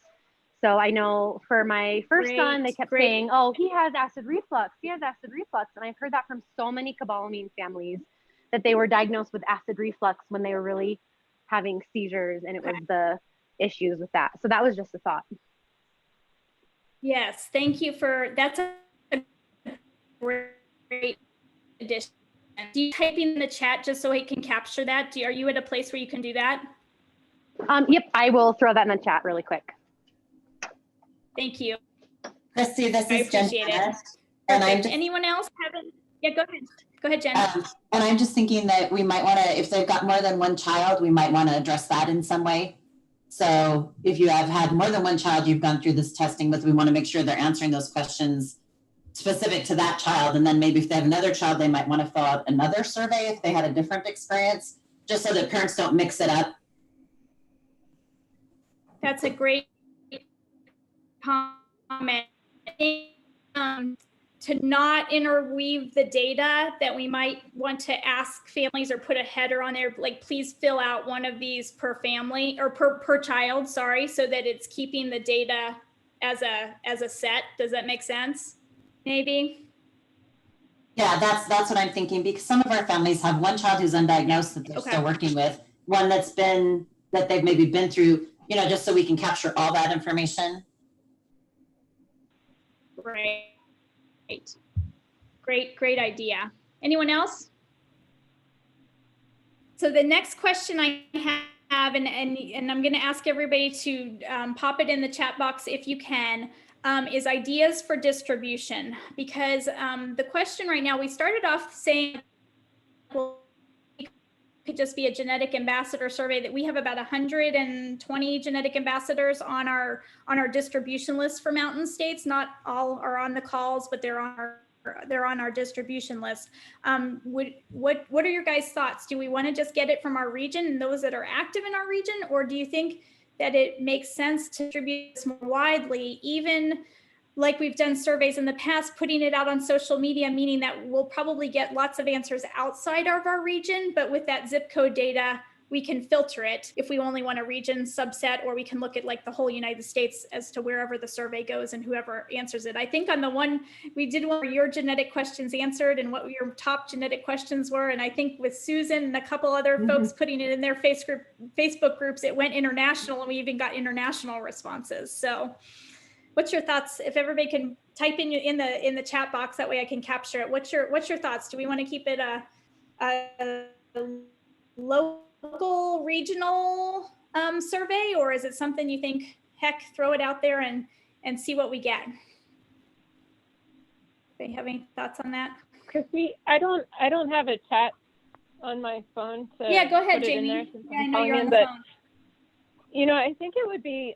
So I know for my first son, they kept saying, oh, he has acid reflux, he has acid reflux. And I've heard that from so many cobalamin families that they were diagnosed with acid reflux when they were really having seizures, and it was the issues with that. So that was just a thought. Yes, thank you for, that's a great addition. Do you type in the chat just so I can capture that? Are you at a place where you can do that? Yep, I will throw that in the chat really quick. Thank you. Christy, this is Jen. And I'm just, anyone else haven't? Yeah, go ahead. Go ahead, Jen. And I'm just thinking that we might want to, if they've got more than one child, we might want to address that in some way. So if you have had more than one child you've gone through this testing with, we want to make sure they're answering those questions specific to that child. And then maybe if they have another child, they might want to fill out another survey if they had a different experience, just so that parents don't mix it up. That's a great comment. To not interweave the data that we might want to ask families or put a header on there, like please fill out one of these per family or per child, sorry, so that it's keeping the data as a set. Does that make sense? Maybe. Yeah, that's what I'm thinking, because some of our families have one child who's undiagnosed that they're still working with, one that they've maybe been through, just so we can capture all that information. Great idea. Anyone else? So the next question I have, and I'm going to ask everybody to pop it in the chat box if you can, is ideas for distribution. Because the question right now, we started off saying, well, it could just be a genetic ambassador survey, that we have about 120 genetic ambassadors on our distribution list for Mountain States. Not all are on the calls, but they're on our distribution list. What are your guys' thoughts? Do we want to just get it from our region and those that are active in our region, or do you think that it makes sense to distribute this more widely, even like we've done surveys in the past, putting it out on social media, meaning that we'll probably get lots of answers outside of our region, but with that zip code data, we can filter it if we only want a region subset, or we can look at like the whole United States as to wherever the survey goes and whoever answers it. I think on the one, we did one where your genetic questions answered and what your top genetic questions were. And I think with Susan and a couple other folks putting it in their Facebook groups, it went international, and we even got international responses. So what's your thoughts? If everybody can type in the chat box, that way I can capture it. What's your thoughts? Do we want to keep it a local, regional survey, or is it something you think, heck, throw it out there and see what we get? Do you have any thoughts on that? Christy, I don't have a chat on my phone to yeah, go ahead, put it Jamie. in there, Yeah, I know you're on the phone. I think it would be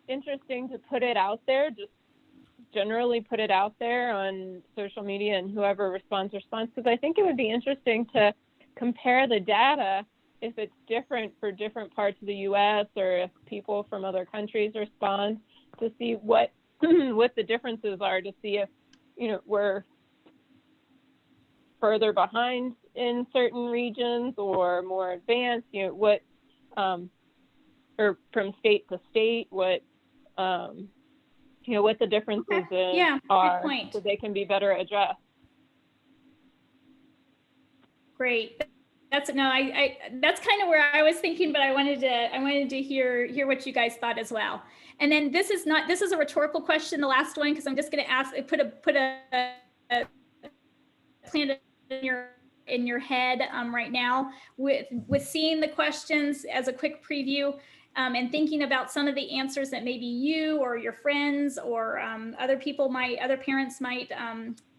interesting to put it out there, just generally put it out there on social media, and whoever responds, because I think it would be interesting to compare the data if it's different for different parts of the U.S. or if people from other countries respond, to see what the differences are, to see if we're further behind in certain regions or more advanced, what or from state to state, what what the differences are, so they can be better addressed. Great. That's that's kind of where I was thinking, but I wanted to hear what you guys thought as well. And then this is a rhetorical question, the last one, because I'm just going to ask, put a plan in your head right now with seeing the questions as a quick preview, and thinking about some of the answers that maybe you or your friends or other parents might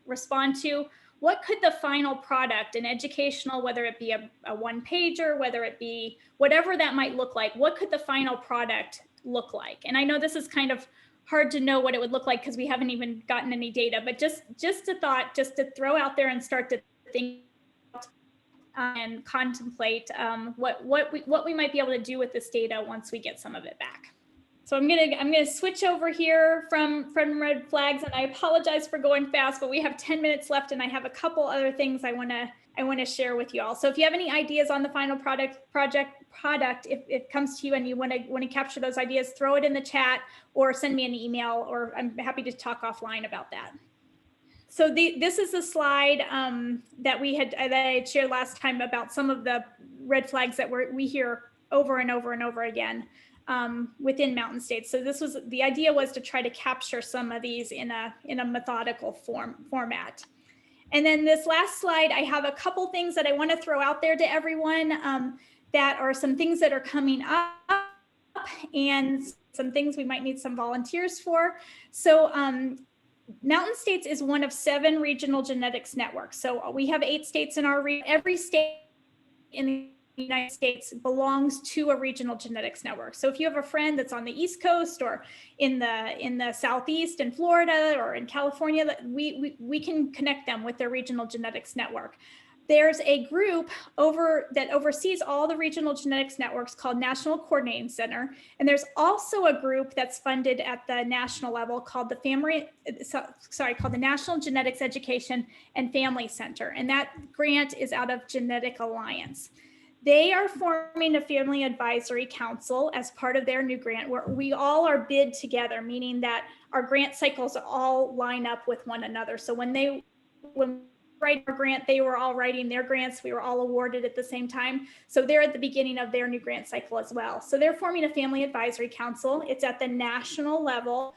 respond to. What could the final product, an educational, whether it be a one pager, whether it be whatever that might look like, what could the final product look like? And I know this is kind of hard to know what it would look like because we haven't even gotten any data, but just to throw out there and start to think and contemplate what we might be able to do with this data once we get some of it back. So I'm gonna switch over here from red flags, and I apologize for going fast, but we have 10 minutes left, and I have a couple other things I want to I want to share with you all. So if you have any ideas on the final product, if it comes to you and you want to capture those ideas, throw it in the chat or send me an email, or I'm happy to talk offline about that. So this is a slide that I had shared last time about some of the red flags that we hear over and over and over again within Mountain States. So the idea was to try to capture some of these in a methodical format. And then this last slide, I have a couple things that I want to throw out there to everyone that are some things that are coming up and some things we might need some volunteers for. So Mountain States is one of 7 regional genetics networks. So we have 8 states in our region. Every state in the United States belongs to a regional genetics network. So if you have a friend that's on the East Coast or in the Southeast in Florida or in California, we can connect them with their regional genetics network. There's a group that oversees all the regional genetics networks called National Coordinating Center. And there's also a group that's funded at the national level called the National Genetics Education and Family Center. And that grant is out of Genetic Alliance. They are forming a family advisory council as part of their new grant, where we all are bid together, meaning that our grant cycles all line up with one another. So when we write our grant, they were all writing their grants. We were all awarded at the same time. So they're at the beginning of their new grant cycle as well. So they're forming a family advisory council. It's at the national level.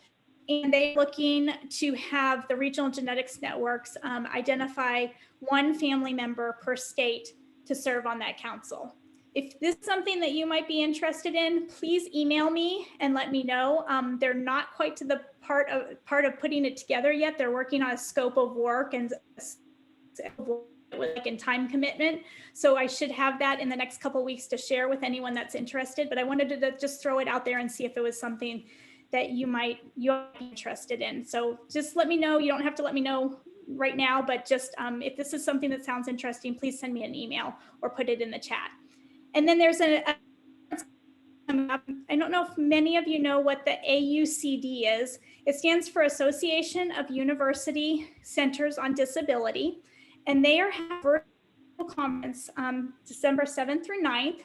And they're looking to have the regional genetics networks identify one family member per state to serve on that council. If this is something that you might be interested in, please email me and let me know. They're not quite to the part of putting it together yet. They're working on a scope of work and time commitment. So I should have that in the next couple of weeks to share with anyone that's interested. But I wanted to just throw it out there and see if it was something that you might be interested in. So just let me know. You don't have to let me know right now, but just if this is something that sounds interesting, please send me an email or put it in the chat. And then there's I don't know if many of you know what the AUCD is. It stands for Association of University Centers on Disability. And they are having a virtual conference December 7th through 9th.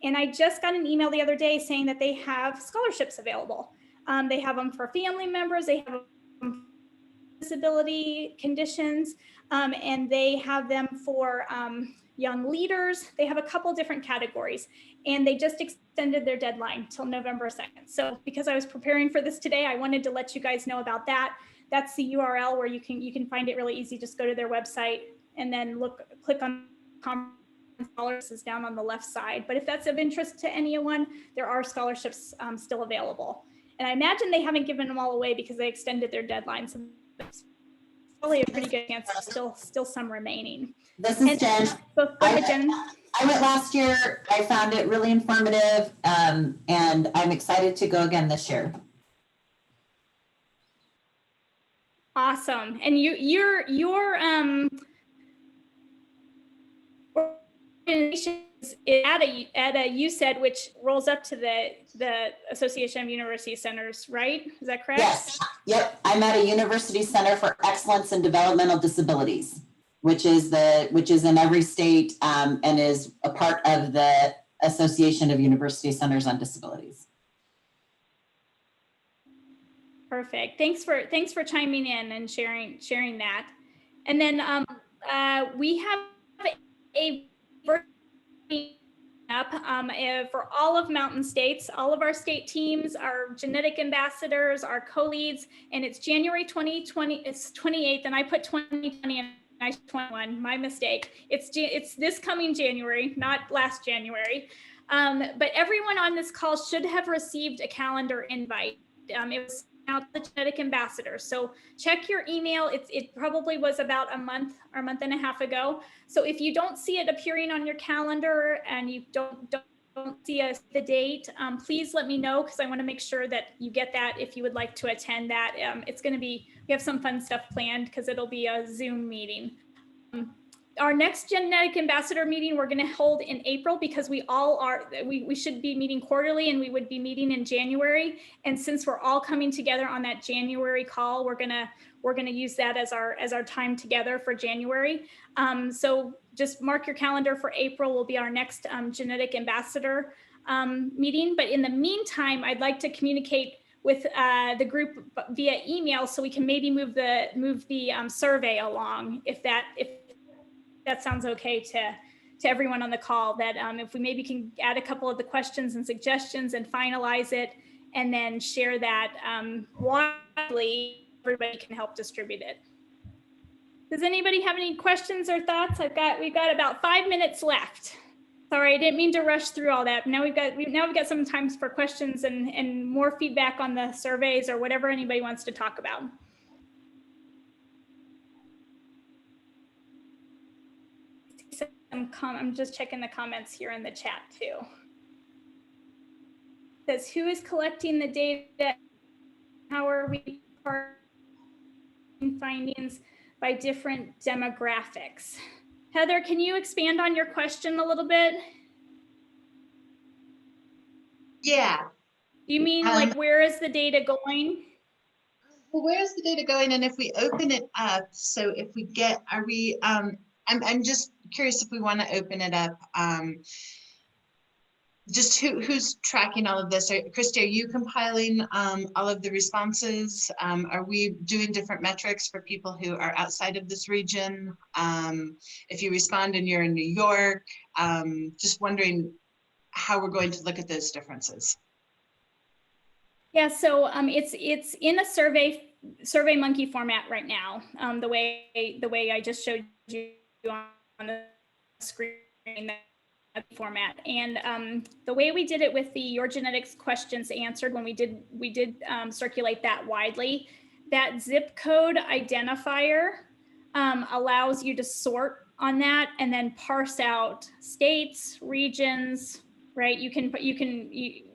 And I just got an email the other day saying that they have scholarships available. They have them for family members, they have them for disability conditions, and they have them for young leaders. They have a couple different categories, and they just extended their deadline till November 2nd. So because I was preparing for this today, I wanted to let you guys know about that. That's the URL where you can find it really easy. Just go to their website and then click on scholarships down on the left side. But if that's of interest to anyone, there are scholarships still available. And I imagine they haven't given them all away because they extended their deadline. So there's probably a pretty good chance there's still some remaining. This is Jen. So go ahead, Jen. I went last year. I found it really informative, and I'm excited to go again this year. Awesome. And your organization is at a USED, which rolls up to the Association of University Centers, right? Is that correct? Yes. Yep. I'm at a University Center for Excellence in Developmental Disabilities, which is in every state and is a part of the Association of University Centers on Disabilities. Perfect. Thanks for chiming in and sharing that. And then we have a virtual up for all of Mountain States. All of our state teams, our genetic ambassadors, our co-leads, and it's January 2020. It's 28th, and I put 2020 and I 21. My mistake. It's this coming January, not last January. But everyone on this call should have received a calendar invite. It was out the genetic ambassadors. So check your email. It probably was about a month or a month and a half ago. So if you don't see it appearing on your calendar and you don't see the date, please let me know, because I want to make sure that you get that if you would like to attend that. It's going to be, we have some fun stuff planned because it'll be a Zoom meeting. Our next genetic ambassador meeting we're going to hold in April, because we should be meeting quarterly, and we would be meeting in January. And since we're all coming together on that January call, we're gonna use that as our time together for January. So just mark your calendar for April will be our next genetic ambassador meeting. But in the meantime, I'd like to communicate with the group via email so we can maybe move the survey along if that sounds okay to everyone on the call, that if we maybe can add a couple of the questions and suggestions and finalize it and then share that widely, everybody can help distribute it. Does anybody have any questions or thoughts? We've got about 5 minutes left. Sorry, I didn't mean to rush through all that. Now we've got some time for questions and more feedback on the surveys or whatever anybody wants to talk about. I'm just checking the comments here in the chat too. It says, who is collecting the data? How are we findings by different demographics? Heather, can you expand on your question a little bit? Yeah. Do you mean like where is the data going? Well, where's the data going? And if we open it up, so if we get, are we, I'm just curious if we want to open it up. Just who's tracking all of this? Christy, are you compiling all of the responses? Are we doing different metrics for people who are outside of this region? If you respond and you're in New York, just wondering how we're going to look at those differences. Yeah, so it's in a survey monkey format right now. The way I just showed you on the screen, that format. And the way we did it with the Your Genetics questions answered when we did circulate that widely, that zip code identifier allows you to sort on that and then parse out states, regions, right?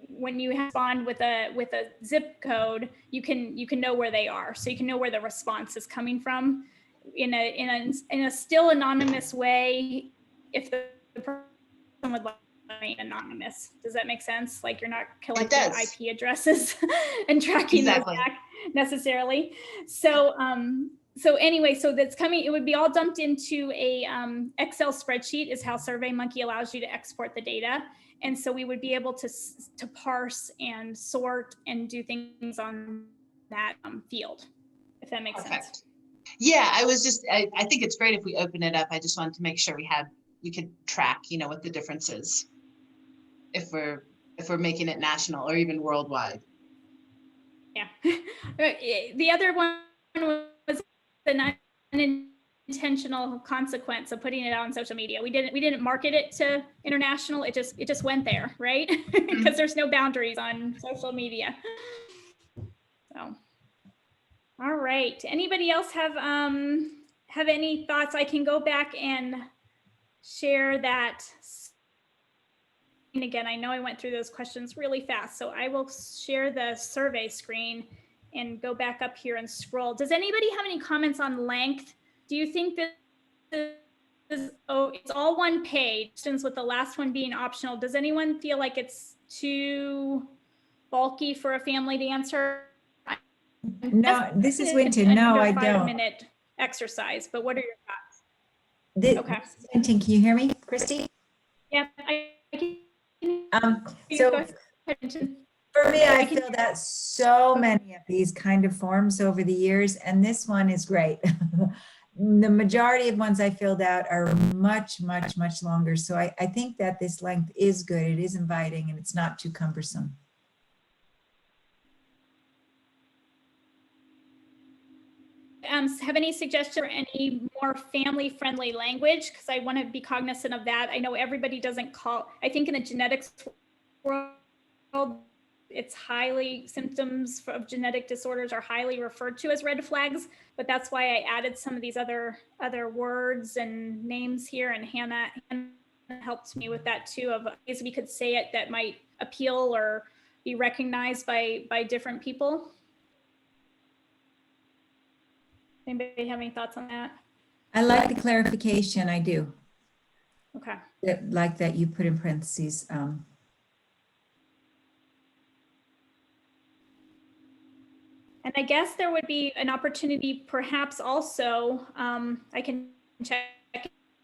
When you respond with a zip code, you can know where they are, so you can know where the response is coming from in a still anonymous way. If the person would like to remain anonymous, does that make sense? Like you're not collecting IP addresses and tracking those back necessarily. So anyway, so that's coming. It would be all dumped into a Excel spreadsheet. Is how SurveyMonkey allows you to export the data. And so we would be able to parse and sort and do things on that field, if that makes sense. Yeah, I think it's great if we open it up. I just wanted to make sure we could track, what the difference is if we're making it national or even worldwide. Yeah. The other one was the unintentional consequence of putting it out on social media. We didn't market it to international. It just went there, right? Because there's no boundaries on social media. So, all right. Anybody else have any thoughts? I can go back and share that. And again, I know I went through those questions really fast, so I will share the survey screen and go back up here and scroll. Does anybody have any comments on length? Do you think that it's all one page, since with the last one being optional? Does anyone feel like it's too bulky for a family to answer? No, this is Winton. No, I don't. 5-minute exercise, but what are your thoughts? Okay. Winton, can you hear me, Christy? Yeah, I can. So for me, I filled out so many of these kind of forms over the years, and this one is great. The majority of ones I filled out are much, much, much longer. So I think that this length is good. It is inviting and it's not too cumbersome. Have any suggestions for any more family-friendly language? Because I want to be cognizant of that. I know everybody doesn't call, I think in the genetics world, it's symptoms of genetic disorders are highly referred to as red flags, but that's why I added some of these other words and names here, and Hannah helped me with that too, of ways we could say it that might appeal or be recognized by different people. Anybody have any thoughts on that? I like the clarification, I do. Okay. Like that you put in parentheses. And I guess there would be an opportunity perhaps also, I can check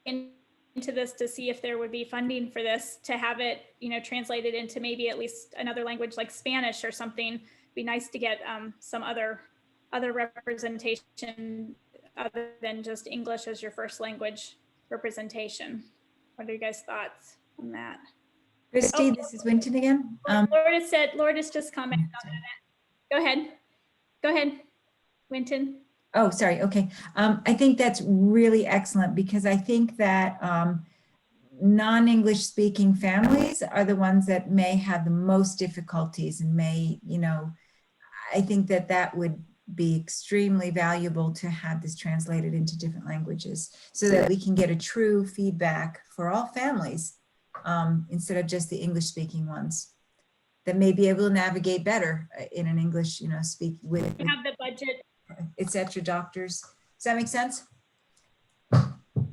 in into this to see if there would be funding for this, to have it, translated into maybe at least another language like Spanish or something. It'd be nice to get some other representation other than just English as your first language representation. What are you guys' thoughts on that? Christy, this is Winton again. Lourdes just commented on that. Go ahead, Winton. Oh, sorry. Okay. I think that's really excellent, because I think that non-English speaking families are the ones that may have the most difficulties and may, I think that that would be extremely valuable to have this translated into different languages so that we can get a true feedback for all families instead of just the English speaking ones that may be able to navigate better in an English, speak with have the budget, etc. doctors. Does that make sense?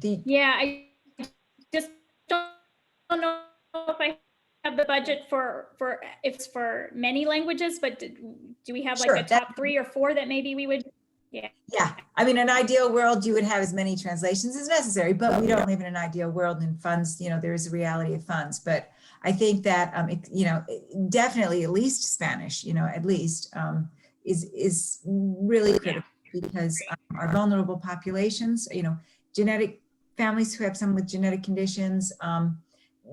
Yeah, I just don't know if I have the budget for if it's for many languages, but do we have like a top 3 or 4 that maybe we would? Yeah. I mean, an ideal world, you would have as many translations as necessary, but we don't live in an ideal world, and funds, there is a reality of funds. But I think that, definitely at least Spanish, at least is really critical, because our vulnerable populations, genetic families who have some with genetic conditions,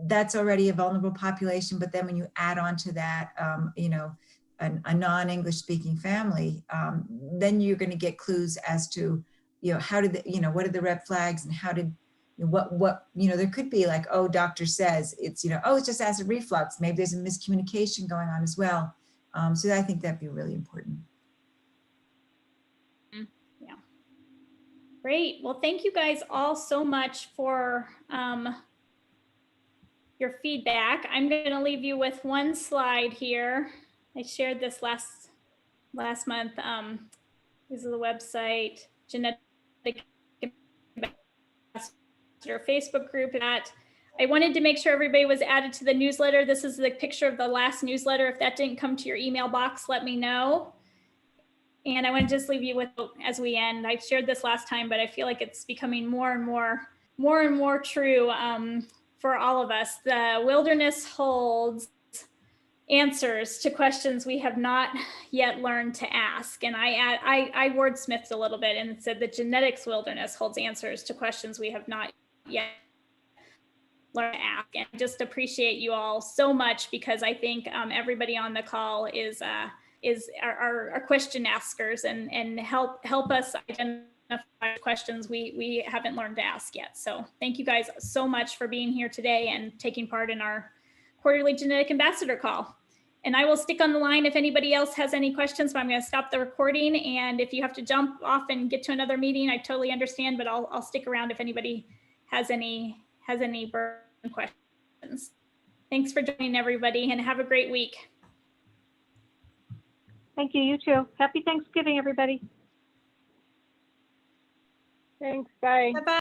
that's already a vulnerable population. But then when you add on to that, a non-English speaking family, then you're going to get clues as to, how did what are the red flags, and how did, what there could be like, oh, doctor says it's, oh, it's just acid reflux. Maybe there's a miscommunication going on as well. So I think that'd be really important. Yeah. Great. Well, thank you guys all so much for your feedback. I'm going to leave you with one slide here. I shared this last month. This is the website, Genetic Ambassador Facebook group. That I wanted to make sure everybody was added to the newsletter. This is the picture of the last newsletter. If that didn't come to your email box, let me know. And I want to just leave you with, as we end, I shared this last time, but I feel like it's becoming more and more true for all of us. The wilderness holds answers to questions we have not yet learned to ask. And I wordsmithed a little bit and said the genetics wilderness holds answers to questions we have not yet learned to ask. And I just appreciate you all so much, because I think everybody on the call is our question askers, and help us identify questions we haven't learned to ask yet. So thank you guys so much for being here today and taking part in our quarterly genetic ambassador call. And I will stick on the line if anybody else has any questions, but I'm going to stop the recording. And if you have to jump off and get to another meeting, I totally understand, but I'll stick around if anybody has any burning questions. Thanks for joining, everybody, and have a great week. Thank you. You too. Happy Thanksgiving, everybody. Thanks. Bye. Bye-bye.